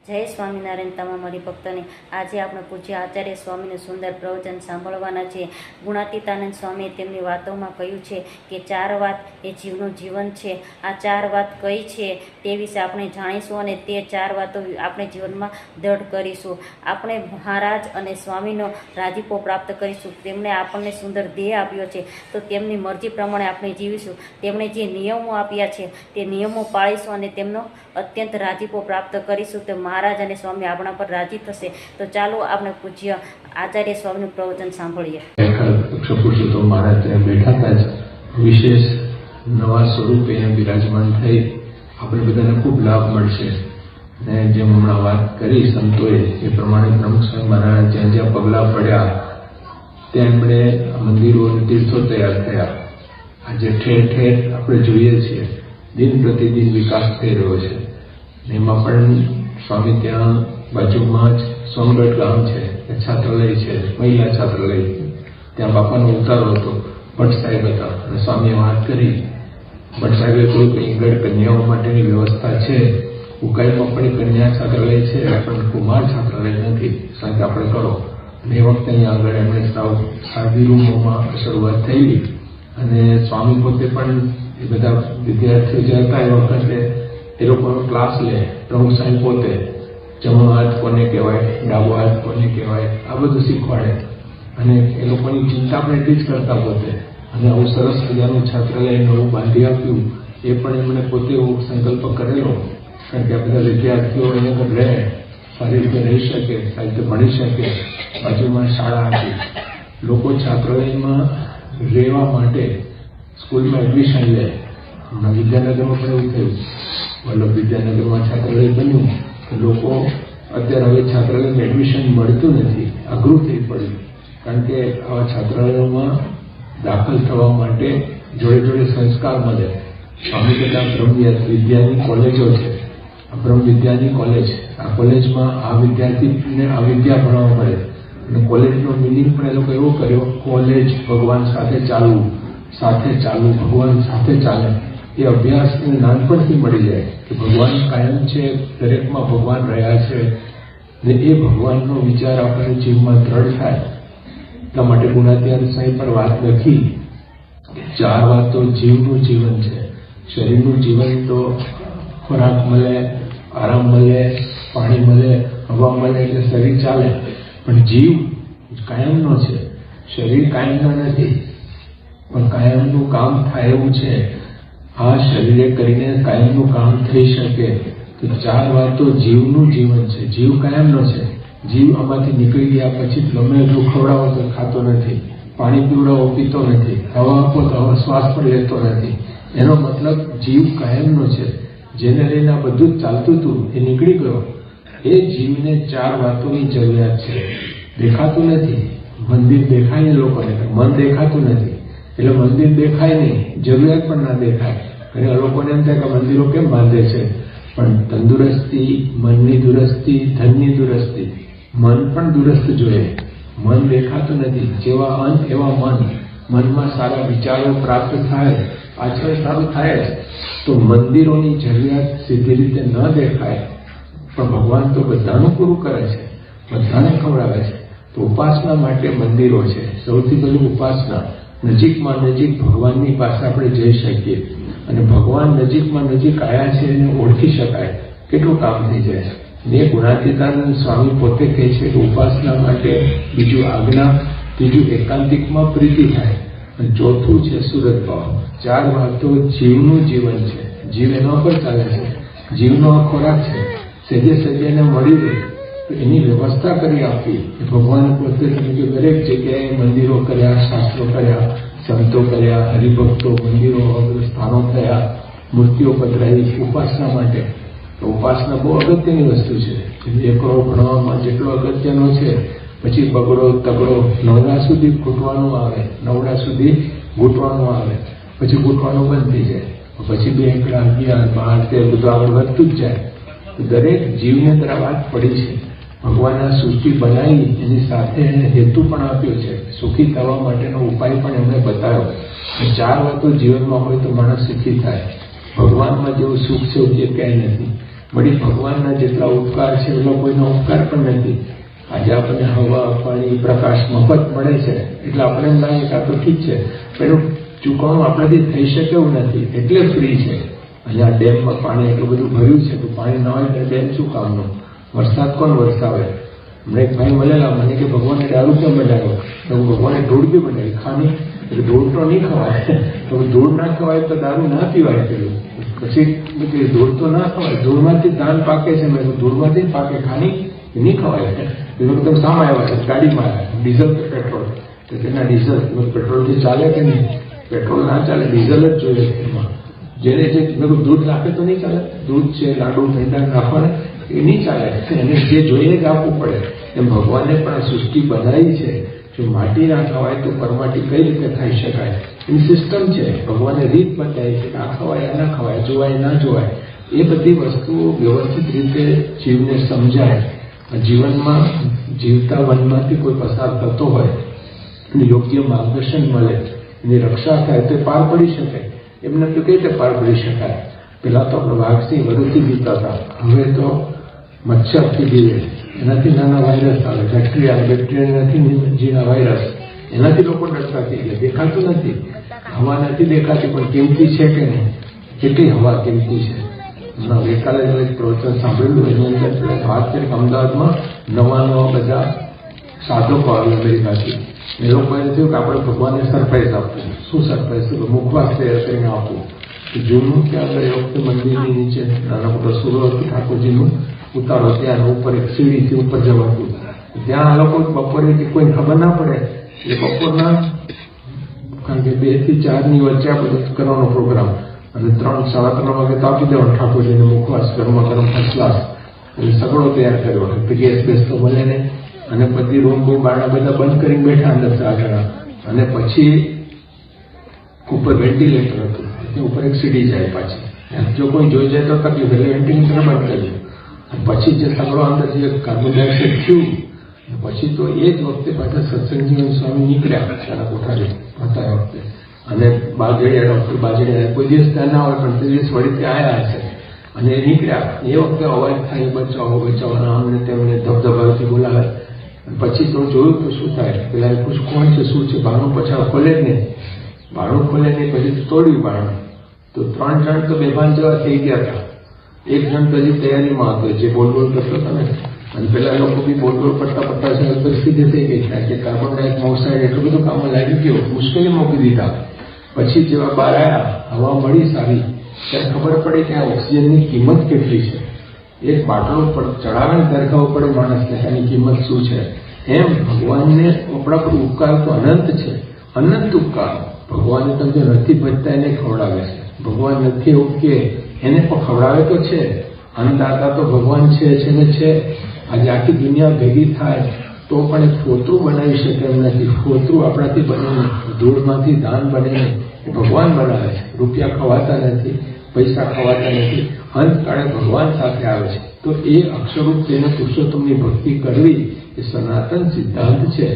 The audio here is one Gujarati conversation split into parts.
જય સ્વામિનારાયણ તમામ હરિભક્તોને આજે આપણે પૂજ્ય આચાર્ય સ્વામીનું સુંદર પ્રવચન સાંભળવાના છે. ગુણાતીતાનંદ સ્વામીએ તેમની વાતોમાં કહ્યું છે કે 4 વાત એ જીવનું જીવન છે. આ 4 વાત કઈ છે તે વિશે આપણે જાણીશું અને તે 4 વાતો આપણે જીવનમાં દ્રઢ કરીશું. આપણે મહારાજ અને સ્વામીનો રાજીપો પ્રાપ્ત કરીશું. તેમણે આપણને સુંદર ધ્યેય આપ્યો છે તો તેમની મરજી પ્રમાણે આપણે જીવીશું. તેમણે જે નિયમો આપ્યા છે તે નિયમો પાળીશું અને તેમનો અત્યંત રાજીપો પ્રાપ્ત કરીશું. તો મહારાજ અને સ્વામી આપણા પર રાજી થશે. તો ચાલો આપણે પૂજ્ય આચાર્ય સ્વામીનું પ્રવચન સાંભળીએ. પુરુષોત્તમ મહારાજ ત્યાં બેઠા હતા જ વિશેષ નવા સ્વરૂપે બિરાજમાન થઈ આપણે બધાને ખૂબ લાભ મળશે. ને જેમ હમણાં વાત કરી સંતોએ એ પ્રમાણે પ્રમુખ સ્વામી મહારાજ જ્યાં જ્યાં પગલાં પડ્યા ત્યાં એમણે મંદિરો અને તીર્થો તૈયાર થયા. આજે ઠેર ઠેર આપણે જોઈએ છીએ દિન પ્રતિદિન વિકાસ થઈ રહ્યો છે. એમાં પણ સ્વામી ત્યાં બાજુમાં જ સોનગઢ ગામ છે, છાત્રાલય છે, મહિલા છાત્રાલય. ત્યાં બાપાનો ઉતારો હતો, ભટ્ટ સાહેબ હતા અને સ્વામીએ વાત કરી. ભટ્ટ સાહેબે કહ્યું કે અહીં કન્યાઓ માટેની વ્યવસ્થા છે, ઉકાઈમાં પણ કન્યા છાત્રાલય છે પણ કુમાર છાત્રાલય નથી, સાહેબ આપણે કરો. અને એ વખતે અહીંયા આગળ એમણે સાદી રૂમોમાં શરૂઆત થયેલી અને સ્વામી પોતે પણ એ બધા વિદ્યાર્થીઓ જે હતા એ વખતે એ લોકોનો ક્લાસ લે. પ્રમુખ સાહેબ પોતે જમણો હાથ કોને કહેવાય, ડાબો હાથ કોને કહેવાય, આ બધું શીખવાડે અને એ લોકોની ચિંતા પણ એટલી જ કરતા પોતે. અને આવું સરસ મજાનું છાત્રાલય નવું બાંધી આપ્યું એ પણ એમણે પોતે એવો સંકલ્પ કરેલો. કારણ કે આ બધા વિદ્યાર્થીઓ અહીંયા રહે, સારી રીતે રહી શકે, સારી રીતે ભણી શકે. બાજુમાં શાળા હતી. લોકો છાત્રાલયમાં રહેવા માટે સ્કૂલમાં એડમિશન લે. હમણાં વિદ્યાનગરમાં પણ એવું થયું, વલ્લભ વિદ્યાનગરમાં છાત્રાલય બન્યું તો લોકો અત્યારે હવે છાત્રાલયમાં એડમિશન મળતું નથી, અઘરું થઈ પડ્યું. કારણ કે આવા છાત્રાલયોમાં દાખલ થવા માટે જોડે જોડે સંસ્કાર મળે. સ્વામી બધા બ્રહ્મ વિદ્યાની કોલેજો છે. આ બ્રહ્મ વિદ્યાની કોલેજ, આ કોલેજમાં આ વિદ્યાર્થીને આ વિદ્યા ભણવા મળે. અને કોલેજનો મિનિંગ પણ એ લોકો એવો કર્યો, કોલેજ ભગવાન સાથે ચાલવું, ભગવાન સાથે ચાલે. એ અભ્યાસ નાનપણથી મળી જાય કે ભગવાન કાયમ છે, દરેકમાં ભગવાન રહ્યા છે ને એ ભગવાનનો વિચાર આપણને જીવમાં દ્રઢ થાય. એટલા માટે ગુણાતીતાનંદ સ્વામી પર વાત લખી કે 4 વાત તો જીવનું જીવન છે. શરીરનું જીવન તો ખોરાક મળે, આરામ મળે, પાણી મળે, હવા મળે એટલે શરીર ચાલે. પણ જીવ કાયમનો છે. શરીર કાયમનો નથી પણ કાયમનું કામ થાય એવું છે. આ શરીરે કરીને કાયમનું કામ થઈ શકે. તો 4 વાત તો જીવનું જીવન છે. જીવ કાયમનો છે. જીવ આમાંથી નીકળી ગયા પછી ગમે એટલું ખવડાવો તો ખાતો નથી, પાણી પીવડાવો પીતો નથી, હવા આપો તો શ્વાસ પણ લેતો નથી. એનો મતલબ જીવ કાયમનો છે. જેને લઈને આ બધું જ ચાલતું હતું એ નીકળી ગયો. એ જીવને 4 વાતોની જરૂરિયાત છે. દેખાતું નથી. મંદિર દેખાય ને લોકોને, મન દેખાતું નથી એટલે મંદિર દેખાય નહીં, જરૂરિયાત પણ ના દેખાય. અને લોકોને એમ થાય કે મંદિરો કેમ બાંધે છે? પણ તંદુરસ્તી, મનની દુરસ્તી, ધનની દુરસ્તી, મન પણ દુરસ્ત જોઈએ. મન દેખાતું નથી. જેવા અન્ન એવા મન. મનમાં સારા વિચારો પ્રાપ્ત થાય, આચરણ સારું થાય તો મંદિરોની જરૂરિયાત સીધી રીતે ન દેખાય. પણ ભગવાન તો બધાનું પૂરું કરે છે, બધાને ખવડાવે છે. તો ઉપાસના માટે મંદિરો છે. સૌથી પહેલું ઉપાસના. નજીકમાં નજીક ભગવાનની પાસે આપણે જઈ શકીએ અને ભગવાન નજીકમાં નજીક આવ્યા છે એને ઓળખી શકાય. કેટલું કામ થઈ જાય. ને ગુણાતીતાનંદ સ્વામી પોતે કહે છે કે ઉપાસના માટે બીજું આજ્ઞા, ત્રીજું એકાંતિકમાં પ્રીતિ થાય અને ચોથું છે સુરત ભાવ. 4 વાતો જીવનું જીવન છે. જીવ એના પર ચાલે છે. જીવનો આ ખોરાક છે. સહેજે સહેજેને મળી રહે તો એની વ્યવસ્થા કરી આપી. ભગવાન પોતે દરેક જગ્યાએ મંદિરો કર્યા, શાસ્ત્રો કર્યા, સંતો કર્યા, હરિભક્તો, મંદિરો, સ્થાનો થયા, મૂર્તિઓ પધરાવી ઉપાસના માટે. તો ઉપાસના બહુ અગત્યની વસ્તુ છે. એકડો ભણવામાં જેટલો અગત્યનો છે પછી બગડો તગડો નવડા સુધી ઘૂંટવાનું આવે, પછી ઘૂંટવાનું બંધ થઈ જાય, પછી 2 એકડા 11 12 તે બધું આગળ વધતું જ જાય. તો દરેક જીવને તરફ વાત પડી છે. ભગવાનના સૃષ્ટિ બનાવી એની સાથે એને હેતુ પણ આપ્યો છે. સુખી થવા માટેનો ઉપાય પણ એમણે બતાવ્યો. 4 વાતો જીવનમાં હોય તો માણસ સુખી થાય. ભગવાનમાં જેવું સુખ છે એવું ક્યાંય નથી. વળી ભગવાનના જેટલા ઉપકાર છે એટલો કોઈનો ઉપકાર પણ નથી. આજે આપણને હવા, પાણી, પ્રકાશ મફત મળે છે એટલે આપણે એમ લાગે કે આ તો ઠીક છે, પણ ચૂકવણું આપણાથી થઈ શકે એવું નથી એટલે ફ્રી છે. અહીંયા ડેમમાં પાણી એટલું બધું ભર્યું છે તો પાણી ન હોય તો ડેમ શું કામનું? વરસાદ કોણ વરસાવે? હમણાં એક ભાઈ મળેલા મને કે ભગવાને દારૂ કેમ બનાવ્યો? તો ભગવાને ધૂળ બી બનાવી. ખાની એટલે ધૂળ તો નહીં ખવાય, તો ધૂળ ના ખવાય તો દારૂ ના પીવાય. પેલું પછી ધૂળ તો ના ખવાય, ધૂળમાંથી ધાન પાકે છે, મેં ધૂળમાંથી જ પાકે, ખાની નહીં ખવાય. તમે શામાં આવ્યા છે? ગાડીમાં આવ્યા. ડીઝલ કે પેટ્રોલ? તો તેના ડીઝલ. પેટ્રોલથી ચાલે કે નહીં? પેટ્રોલ ના ચાલે, ડીઝલ જ જોઈએ. એમાં જેને જે દૂધ નાખે તો નહીં ચાલે. દૂધ છે, લાડુ, મેંદા નાખવાને એ નહીં ચાલે, એને જે જોઈએ જ આપવું પડે. એમ ભગવાને પણ આ સૃષ્ટિ બનાવી છે. જો માટી ના ખવાય તો પરમાટી કઈ રીતે ખાઈ શકાય? એની સિસ્ટમ છે. ભગવાને રીત બતાવી છે કે આ ખવાય, આ ના ખવાય, જોવાય, ના જોવાય. એ બધી વસ્તુઓ વ્યવસ્થિત રીતે જીવને સમજાય. જીવનમાં જીવતા વનમાંથી કોઈ પસાર થતો હોય અને યોગ્ય માર્ગદર્શન મળે, એની રક્ષા થાય તો પાર પડી શકે. એમને તો કઈ રીતે પાર પડી શકાય? પેલા તો આપણે વાઘસિંહ વરુથી જીવતા હતા, હવે તો મચ્છરથી જીવે. એનાથી નાના વાયરસ આવે, બેક્ટેરિયાથી જીના વાયરસ, એનાથી લોકો ડરતા થઈ ગયા. દેખાતું નથી, હવા નથી દેખાતી, પણ કિંમતી છે કે નહીં? કેટલી હવા કિંમતી છે. ગઈકાલે એક પ્રવચન સાંભળેલું, એની અંદર વાત કરી કે અમદાવાદમાં નવા બધા સાધકો આવે અમેરિકાથી. એ લોકોએ થયું કે આપણે ભગવાનને સરપ્રાઈઝ આપવું. શું સરપ્રાઈઝ? મુખવાસ તૈયાર કરીને આપવું. જૂનું ત્યાં આગળ એ વખતે મંદિરની નીચે નાના મોટા સુરો હતું ઠાકોરજીનું, ઉતારો ત્યાં ઉપર એક સીડીથી ઉપર જવાતું. ત્યાં આ લોકો બપોરે કોઈ ખબર ના પડે એટલે બપોરના કારણ કે 2 થી 4 વચ્ચે આ બધો કરવાનો પ્રોગ્રામ, અને 3, 3:15 વાગે તો આપી દેવાનો ઠાકોરજીને મુખવાસ, ગરમા ગરમ ફર્સ્ટ ક્લાસ. એટલે સગડો તૈયાર કર્યો, ગેસ બેસ તો મળે ને. અને બધી રૂમ બારણા બધા બંધ કરીને બેઠા અંદર 4 જણા. અને પછી ઉપર વેન્ટિલેટર હતું, ઉપર એક સીડી જાય પાછી. જો કોઈ જોઈ જાય તો તકલીફ, એટલે વેન્ટિલેટર બંધ કર્યું. પછી જે સગડો અંદર જે કાર્બન ડાયોક્સાઇડ થયું, પછી તો એ જ વખતે પાછા સત્સંગજીવન સ્વામી નીકળ્યા ત્યાંના કોઠારી હતા વખતે. અને બાજડિયા ડૉક્ટર બાજડિયા કોઈ દિવસ ત્યાં ના હોય, પણ તે દિવસ વળી ત્યાં આવ્યા હશે અને એ નીકળ્યા. એ વખતે અવાજ થાય, બચાવો બચાવવાના અમને તેમને ધબધબાથી બોલાવે. પછી તો જોયું તો શું થાય, પેલા પૂછ કોણ છે, શું છે? બારણું પછાડ ખોલે જ નહીં, બારણું ખોલે નહીં. પછી તોડ્યું બારણું, તો 3 જણ તો બેભાન જેવા થઈ ગયા હતા. એક જણ તો હજી તૈયારીમાં હતો, જે બોલ કરતો હતો ને. અને પેલા લોકો બી બોલ પડતા છે, પરિસ્થિતિ થઈ ગઈ થાય કે કાર્બન ડાયોક્સાઇડ એટલું બધું કામમાં લાગી ગયો, મુશ્કેલી મૂકી દીધા. પછી જેવા બહાર આવ્યા, હવા મળી સારી, ત્યારે ખબર પડી કે આ ઓક્સિજનની કિંમત કેટલી છે. એક બાટલો પર ચડાવે ને ત્યારે ખબર પડે માણસને એની કિંમત શું છે. એમ ભગવાનને આપણા પર ઉપકાર તો અનંત છે, અનંત ઉપકાર. ભગવાનને તમે નથી ભજતા એને ખવડાવે છે, ભગવાન નથી એવું કે એને પણ ખવડાવે તો છે. અન્નદાતા તો ભગવાન છે ને છે. આજે આખી દુનિયા ભેગી થાય તો પણ એક ફોતરું બનાવી શકે એમ નથી. ફોતરું આપણાથી બને નહીં, ધૂળમાંથી ધાન બને નહીં, એ ભગવાન બનાવે છે. રૂપિયા ખવાતા નથી, પૈસા ખવાતા નથી, અંતકાળે ભગવાન સાથે આવે છે. તો એ અક્ષરરૂપ તેને પુરુષોત્તમની ભક્તિ કરવી એ સનાતન સિદ્ધાંત છે.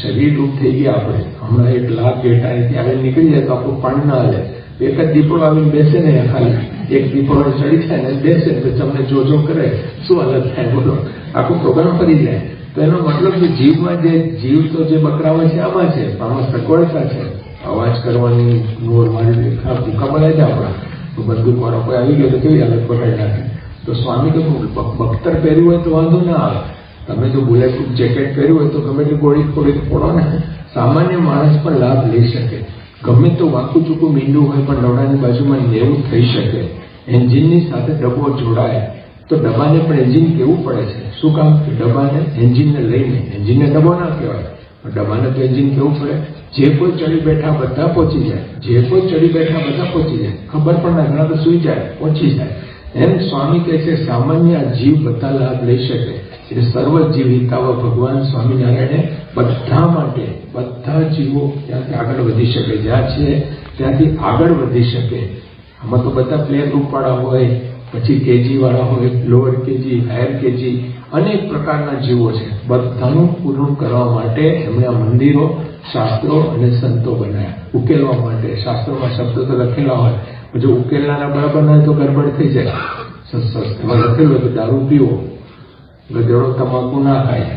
શરીર રૂપ થઈ ગયા આપણે. હમણાં એક લાખ બેઠા ત્યારે નીકળી જાય તો આપણું પાણી ના હાલે. એક જ દીપડો આવીને બેસે ને, ખાલી એક દીપડો ચડી થાય ને બેસે તો તમને જો કરે, શું હાલત થાય બોલો? આખો પ્રોગ્રામ કરી જાય. તો એનો મતલબ કે જીવમાં જે જીવ તો જે બકરામાં છે આમાં છે, પણ આમાં સગવડતા છે. અવાજ કરવાની નોર મારી ભૂખા મળે છે આપણા. તો બંદૂક વાળો કોઈ આવી ગયો તો કેવી હાલત પકડી નાખે. તો સ્વામી તો બખ્તર પહેર્યું હોય તો વાંધો ના આવે. તમે જો બુલેટ પ્રૂફ જેકેટ પહેર્યું હોય તો ગમે તે ગોળી ફોડો ને. સામાન્ય માણસ પણ લાભ લઈ શકે. ગમે તો વાંકું ચૂકું મીંડું હોય પણ નવડાની બાજુમાં નેવું થઈ શકે. એન્જિનની સાથે ડબ્બો જોડાય તો ડબ્બાને પણ એન્જિન કેવું પડે છે. શું કામ? ડબ્બાને એન્જિનને લઈને, એન્જિનને ડબ્બો ના કહેવાય, પણ ડબ્બાને તો એન્જિન કેવું પડે. જે કોઈ ચડી બેઠા બધા પહોંચી જાય, જે કોઈ ચડી બેઠા બધા પહોંચી જાય. ખબર પણ ના, ઘણા તો સુઈ જાય, પહોંચી જાય. એમ સ્વામી કહે છે સામાન્ય જીવ બધા લાભ લઈ શકે. એટલે સર્વ જીવ હિતાવ ભગવાન સ્વામિનારાયણે બધા માટે, બધા જીવો ત્યાંથી આગળ વધી શકે, જ્યાં છે ત્યાંથી આગળ વધી શકે. આમાં તો બધા પ્લે ગ્રુપવાળા હોય, પછી કેજી વાળા હોય, લોઅર કેજી, હાયર કેજી, અનેક પ્રકારના જીવો છે. બધાનું પૂરું કરવા માટે એમણે આ મંદિરો, શાસ્ત્રો અને સંતો બનાવ્યા. ઉકેલવા માટે શાસ્ત્રોમાં શબ્દો તો લખેલા હોય, જો ઉકેલનારા બરાબર ના હોય તો ગડબડ થઈ જાય. એમાં લખેલું કે દારૂ પીવો, ગધેડો તમાકુ ના ખાય.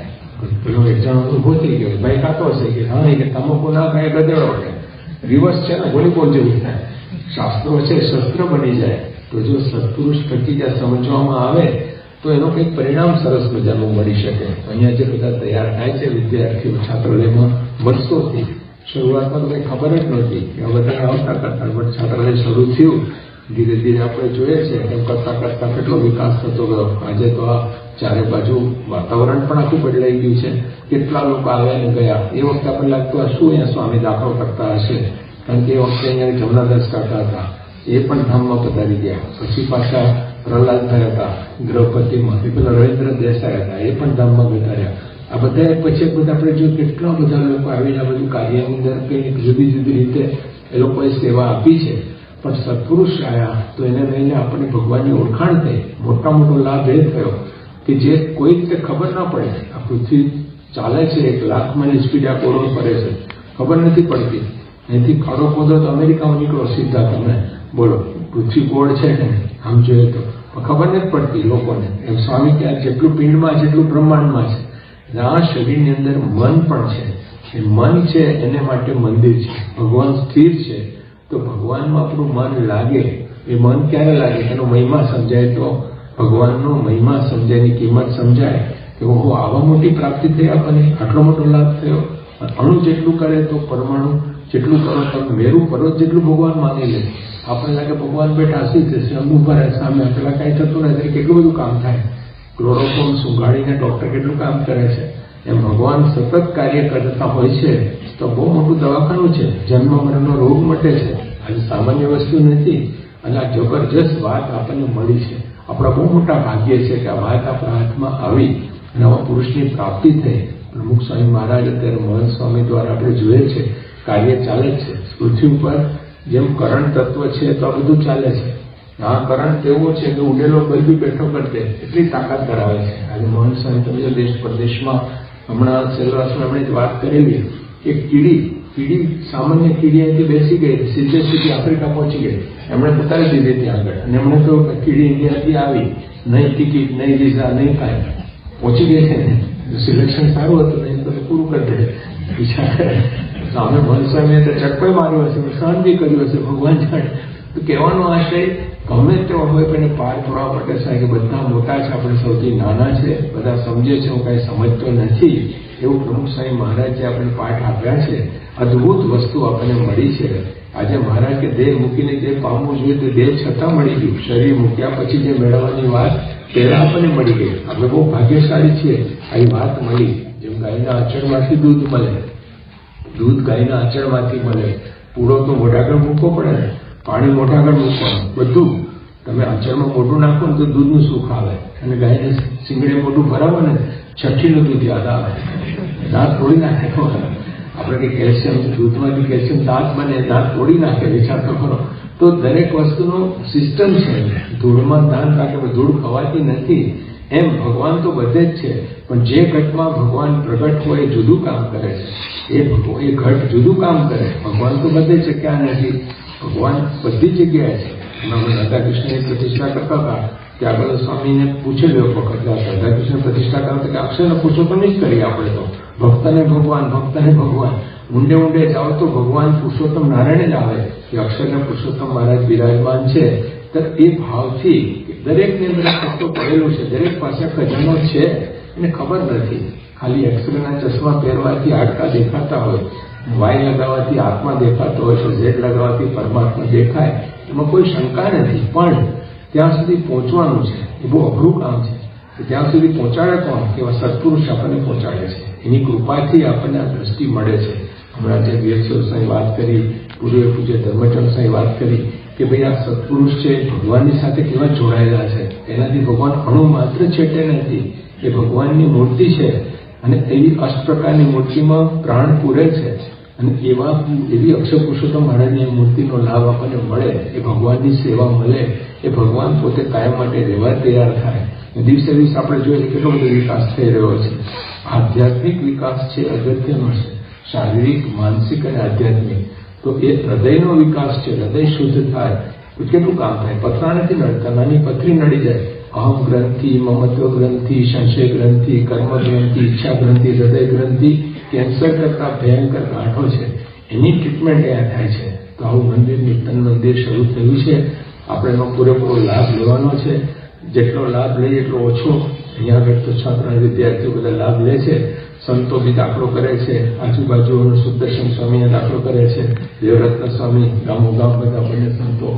પેલો એક જણ ઉભો થઈ ગયો, ભાઈ ખાતો હશે કે હા કે તમાકુ ના ખાય ગધેડો કે રિવર્સ છે ને, વોલીબોલ જેવું થાય. શાસ્ત્રો છે શસ્ત્ર બની જાય. તો જો સત્પુરુષ થકી જ્યાં સમજવામાં આવે તો એનું કંઈક પરિણામ સરસ મજાનું મળી શકે. અહીંયા જે બધા તૈયાર થાય છે વિદ્યાર્થીઓ છાત્રાલયમાં વર્ષોથી, શરૂઆતમાં તો કંઈ ખબર જ નહોતી કે આ બધા આવતા કરતા, પણ છાત્રાલય શરૂ થયું ધીરે ધીરે આપણે જોઈએ છે એમ કરતાં કરતાં કેટલો વિકાસ થતો ગયો. આજે તો આ ચારે બાજુ વાતાવરણ પણ આખું બદલાઈ ગયું છે. કેટલા લોકો આવ્યા ને ગયા. એ વખતે આપણને લાગતું આ શું અહીંયા સ્વામી દાખલો કરતા હશે, કારણ કે એ વખતે અહીંયા જમનાદાસ કાકા હતા, એ પણ ધામમાં પધારી ગયા. પછી પાછા પ્રહલાદભાઈ હતા દ્રૌપદીમાં, એ પેલા રવિન્દ્ર દેસાઈ હતા, એ પણ ધામમાં પધાર્યા. આ બધા પછી બધા આપણે જો કેટલા બધા લોકો આવીને આ બધું કાર્યની અંદર કંઈક જુદી જુદી રીતે એ લોકોએ સેવા આપી છે. પણ સત્પુરુષ આવ્યા તો એને લઈને આપણને ભગવાનની ઓળખાણ થઈ. મોટા મોટો લાભ એ થયો કે જે કોઈ રીતે ખબર ના પડે. આ પૃથ્વી ચાલે છે 1 લાખ માઇલ સ્પીડ આ કોરોન ફરે છે, ખબર નથી પડતી. અહીંથી ખાડો ખોદો તો અમેરિકામાં નીકળો સીધા, તમે બોલો પૃથ્વી ગોળ છે ને આમ જોઈએ તો ખબર નથી પડતી લોકોને. એમ સ્વામી ક્યાં જેટલું પિંડમાં છે એટલું બ્રહ્માંડમાં છે. આ શરીરની અંદર મન પણ છે. એ મન છે એને માટે મંદિર છે. ભગવાન સ્થિર છે તો ભગવાનમાં આપણું મન લાગે. એ મન ક્યારે લાગે? એનો મહિમા સમજાય તો ભગવાનનો મહિમા સમજાય, એની કિંમત સમજાય કે ઓહો આવા મોટી પ્રાપ્તિ થઈ આપણને, આટલો મોટો લાભ થયો. અણુ જેટલું કરે તો પરમાણુ જેટલું કરો તમે મેરુ પર્વત જેટલું ભગવાન માની લે. આપણને લાગે ભગવાન બેઠા હસી જશે, અંબુભા સામે પેલા કાંઈ થતું નથી, કેટલું બધું કામ થાય. ક્લોરોફોર્મ સુંઘાડીને ડૉક્ટર કેટલું કામ કરે છે. એમ ભગવાન સતત કાર્ય કરતા હોય છે. તો બહુ મોટું દવાખાનું છે, જન્મ મરણનો રોગ મટે છે. આજે સામાન્ય વસ્તુ નથી. અને આ જબરજસ્ત વાત આપણને મળી છે. આપણા બહુ મોટા ભાગ્ય છે કે આ વાત આપણા હાથમાં આવી અને આવા પુરુષની પ્રાપ્તિ થઈ. પ્રમુખ સ્વામી મહારાજ અત્યારે મહંત સ્વામી દ્વારા આપણે જોઈએ છે કાર્ય ચાલે જ છે. પૃથ્વી ઉપર જેમ કરંટ તત્વ છે તો આ બધું ચાલે છે. આ કરંટ એવો છે કે ઉડેલો બલ્બી બેઠો કરતે એટલી તાકાત ધરાવે છે. આજે મહંત સ્વામી તમે દેશ પ્રદેશમાં હમણાં સેલવાસમાં એમણે વાત કરેલી કે કીડી સામાન્ય કીડી અહીંથી બેસી ગઈ, સીધી આફ્રિકા પહોંચી ગઈ. એમણે બતાવી દીધી ત્યાં આગળ. અને એમણે તો કીડી ઇન્ડિયાથી આવી, નહીં ટિકિટ, નહીં વિઝા, નહીં કાંઈ, પહોંચી ગઈ છે ને. સિલેક્શન સારું હતું નહીં તો પૂરું કરી દે વિચાર કરે. સામે મહંત સ્વામીએ તો ચટકો માર્યો હશે, સહન બી કર્યું હશે, ભગવાન જાણે. તો કહેવાનો આશય ગમે તેવો હોય પણ પાર કરવા માટે સાહેબ કે બધા મોટા છે, આપણે સૌથી નાના છે, બધા સમજે છે, હું કાંઈ સમજતો નથી. એવું પ્રમુખ સ્વામી મહારાજે આપણે પાઠ આપ્યા છે. અદ્ભુત વસ્તુ આપણને મળી છે. આજે મહારાજ કે દેહ મૂકીને જે પામવું જોઈએ તે દેહ છતાં મળી ગયું. શરીર મૂક્યા પછી જે મેળવવાની વાત પહેલા આપણને મળી ગઈ. આપણે બહુ ભાગ્યશાળી છીએ. આવી વાત મળી. જેમ ગાયના આચળમાંથી દૂધ મળે, દૂધ ગાયના આચળમાંથી મળે. પૂળો તો મોઢાગળ મૂકવો પડે ને, પાણી મોઢાગળ મૂકવાનું, બધું તમે આચળમાં મોઢું નાખો ને તો દૂધનું સુખ આવે. અને ગાયને સિંગડે મોઢું ભરાવો ને છઠ્ઠીનું દૂધ યાદ આવે. દાંત તોડી નાખે. આપણે કે કેલ્શિયમ, દૂધમાંથી કેલ્શિયમ દાંત બને, દાંત તોડી નાખે. વિચાર તો ખરો. તો દરેક વસ્તુનો સિસ્ટમ છે. ધૂળમાં દાંત રાખે, ધૂળ ખવાતી નથી. એમ ભગવાન તો બધે જ છે, પણ જે ઘટમાં ભગવાન પ્રગટ હોય એ જુદું કામ કરે છે. એ ઘટ જુદું કામ કરે. ભગવાન તો બધે છે, ક્યાં નથી? ભગવાન બધી જગ્યાએ છે. એમાં રાધાકૃષ્ણની પ્રતિષ્ઠા કરતા હતા ત્યાં આગળ સ્વામીને પૂછેલું એક વખત રાધાકૃષ્ણ પ્રતિષ્ઠા કરતા કે અક્ષરને પૂછો તો નહીં જ કરીએ આપણે તો. ભક્તને ભગવાન, ભક્તને ભગવાન. ઊંડે ઊંડે જાઓ તો ભગવાન પુરુષોત્તમ નારાયણ જ આવે કે અક્ષરને પુરુષોત્તમ મહારાજ બિરાજમાન છે. તો એ ભાવથી દરેકની અંદર તત્વ પડેલું છે. દરેક પાસે ખજાનો છે એને ખબર નથી. ખાલી એક્સરેના ચશ્મા પહેરવાથી હાડકા દેખાતા હોય, વાય લગાવવાથી આત્મા દેખાતો હોય, તો ઝેડ લગાવવાથી પરમાત્મા દેખાય, એમાં કોઈ શંકા નથી. પણ ત્યાં સુધી પહોંચવાનું છે. એ બહુ અઘરું કામ છે. ત્યાં સુધી પહોંચાડે કોણ? એવા સત્પુરુષ આપણને પહોંચાડે છે. એની કૃપાથી આપણને આ દ્રષ્ટિ મળે છે. હમણાં જે વીરસ્વરસાઈ વાત કરી, પૂર્વે પૂજ્ય ધર્મચંદ સાંઈ વાત કરી કે ભાઈ આ સત્પુરુષ છે ભગવાનની સાથે કેવા જોડાયેલા છે. એનાથી ભગવાન અણુ માત્ર છેટે નથી. એ ભગવાનની મૂર્તિ છે અને એવી અષ્ટ પ્રકારની મૂર્તિમાં પ્રાણ પૂરે છે. અને એવી અક્ષર પુરુષોત્તમ મહારાજની મૂર્તિનો લાભ આપણને મળે, એ ભગવાનની સેવા મળે, એ ભગવાન પોતે કાયમ માટે રહેવા તૈયાર થાય. દિવસે દિવસે આપણે જોઈએ કેટલો બધો વિકાસ થઈ રહ્યો છે. આધ્યાત્મિક વિકાસ છે અગત્યનો છે. શારીરિક, માનસિક અને આધ્યાત્મિક. તો એ હૃદયનો વિકાસ છે. હૃદય શુદ્ધ થાય તો કેટલું કામ થાય? પથરા નથી નડતા, નાની પથરી નડી જાય. અહમ ગ્રંથિ, મમત્વ ગ્રંથિ, સંશય ગ્રંથિ, કર્મ ગ્રંથિ, ઈચ્છા ગ્રંથિ, હૃદય ગ્રંથિ, કેન્સર કરતા ભયંકર ગાંઠો છે, એની ટ્રીટમેન્ટ અહીંયા થાય છે. તો આવું મંદિર, તન મંદિર શરૂ થયું છે. આપણે એનો પૂરેપૂરો લાભ લેવાનો છે. જેટલો લાભ લઈએ એટલો ઓછો. અહીંયા આગળ તો 6-3 વિદ્યાર્થીઓ બધા લાભ લે છે. સંતો બી દાખલો કરે છે. આજુબાજુનો સુદર્શન સ્વામીને દાખલો કરે છે. દેવરત્ન સ્વામી, ગામોગામ બધા બંને સંતો,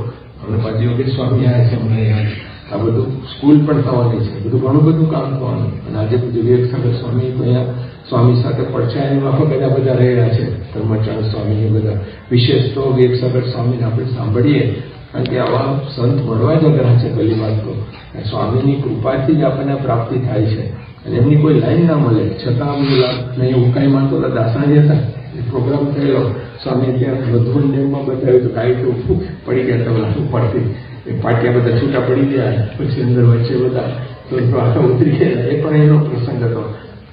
અને પાછી યોગેશ સ્વામી આવ્યા છે હમણાં. આ બધું સ્કૂલ પણ થવાની છે. બધું ઘણું બધું કામ થવાનું. અને આજે બધું વિવેકસાગર સ્વામી અહીંયા સ્વામી સાથે પડછાયાની માફક બધા રહેલા છે. ધર્મચરણ સ્વામી બધા. વિશેષ તો વિવેકસાગર સ્વામીને આપણે સાંભળીએ, કારણ કે આવા સંત મળવા જ અઘરા છે. પહેલી વાત તો સ્વામીની કૃપાથી જ આપણને પ્રાપ્તિ થાય છે. અને એમની કોઈ લાઈન ના મળે છતાં નહીં એવું કાંઈ માનતો હતા. દાસણાજી હતા, એ પ્રોગ્રામ થયેલો, સ્વામી ત્યાં મધુબન ડેમમાં બતાવ્યું તો કાંઈ તો પડી ગયા હતા, બધા પડતી એ પાટિયા બધા છૂટા પડી ગયા. પછી અંદર વચ્ચે બધા તો આખા ઉતરી ગયા. એ પણ એનો પ્રસંગ હતો.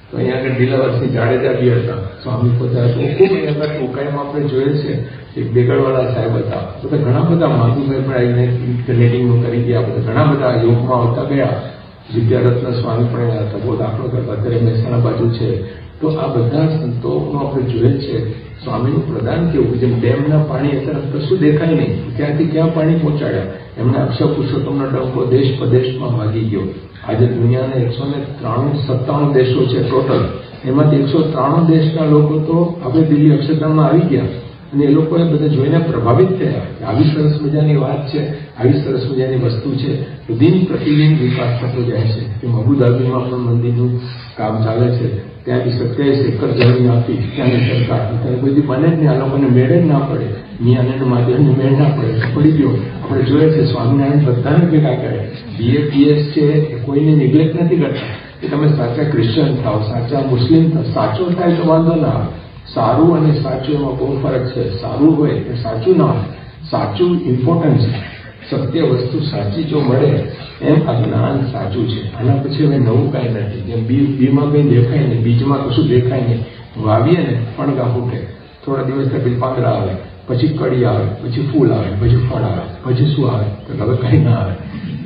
તો અહીંયા આગળ દિલાવરસિંહ જાડેજા બી હતા, સ્વામી પોતા. તો ખૂબ અહીંયા આગળ ટોકાઈમાં આપણે જોયેલ છે. એક બેગડવાળા સાહેબ હતા. બધા ઘણા બધા માધુભાઈ પણ આવીને ઇન્ટરનેટિંગનું કરી ગયા. બધા ઘણા બધા યોગમાં આવતા ગયા. વિદ્યારત્ન સ્વામી પણ અહીંયા હતા, બહુ દાખલો કરતા. અત્યારે મહેસાણા બાજુ છે. તો આ બધા સંતોનું આપણે જોઈએ છે. સ્વામીનું પ્રદાન કેવું, જેમ ડેમના પાણી અત્યારે કશું દેખાય નહીં, ત્યાંથી ક્યાં પાણી પહોંચાડ્યા. એમના અક્ષર પુરુષોત્તમનો ડંકો દેશ પ્રદેશમાં વાગી ગયો. આજે દુનિયાના 197 દેશો છે ટોટલ. એમાંથી 193 દેશના લોકો તો આપણે દિલ્હી અક્ષરધામમાં આવી ગયા. અને એ લોકોએ બધા જોઈને પ્રભાવિત થયા. આવી સરસ મજાની વાત છે, આવી સરસ મજાની વસ્તુ છે. તો દિન પ્રતિદિન વિકાસ થતો જાય છે. કે અબુધાબીમાં પણ મંદિરનું કામ ચાલે છે. ત્યાંથી 27 એકર જમીન આપી ત્યાંની સરકાર. ત્યારે બધી બને જ નહીં, આ લોકોને મેળ જ ના પડે. મિયાને માધ્યમને મેળ ના પડે, પડી ગયો. આપણે જોઈએ છે સ્વામિનારાયણ બધાને ભેગા કરે. BAPS છે એ કોઈને નિગ્લેક્ટ નથી કરતા. કે તમે સાચા ક્રિશ્ચન થાવ, સાચા મુસ્લિમ થાવ, સાચો થાય તો વાંધો ના આવે. સારું અને સાચું એમાં બહુ ફરક છે. સારું હોય એ સાચું ના હોય. સાચું ઇમ્પોર્ટન્ટ છે. સત્ય વસ્તુ સાચી જો મળે એમ આ જ્ઞાન સાચું છે. આના પછી હવે નવું કાંઈ નથી. જેમ બીમાં કંઈ દેખાય નહીં, બીજમાં કશું દેખાય નહીં. વાવીએ ને ફણગા ફૂટે, થોડા દિવસ પછી પાંદડા આવે, પછી કડી આવે, પછી ફૂલ આવે, પછી ફળ આવે, પછી શું આવે? તો હવે કંઈ ના આવે.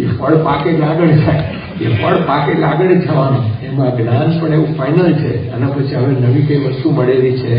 એ ફળ પાકે એટલે આગળ જાય. એ ફળ પાકે એટલે આગળ જ જવાનું. એમાં જ્ઞાન પણ એવું ફાઇનલ છે. આના પછી હવે નવી કઈ વસ્તુ મળેલી છે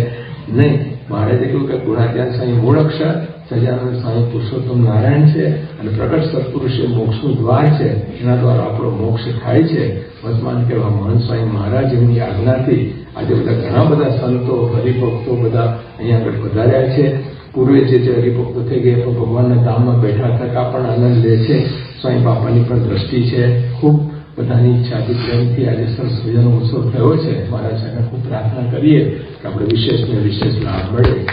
નહીં. મહારાજે કહ્યું કે ગુણાત્યાન સ્વામી મૂળ અક્ષર, સજાનંદ સ્વામી પુરુષોત્તમ નારાયણ છે, અને પ્રગટ સત્પુરુષ એ મોક્ષનું દ્વાર છે. એના દ્વારા આપણો મોક્ષ થાય છે. વર્તમાન કહેવા મહંત સ્વામી મહારાજ એમની આજ્ઞાથી આજે બધા ઘણા બધા સંતો હરિભક્તો બધા અહીંયા આગળ વધાર્યા છે. પૂર્વે જે હરિભક્તો થઈ ગયા તો ભગવાનના ધામમાં બેઠા થતા પણ આનંદ લે છે. સ્વામી બાપાની પણ દ્રષ્ટિ છે. ખૂબ બધાની ઈચ્છાથી પ્રેમથી આજે સરસ મજાનો ઉત્સવ થયો છે. મહારાજ સાહેબને ખૂબ પ્રાર્થના કરીએ કે આપણે વિશેષ ને વિશેષ લાભ મળે.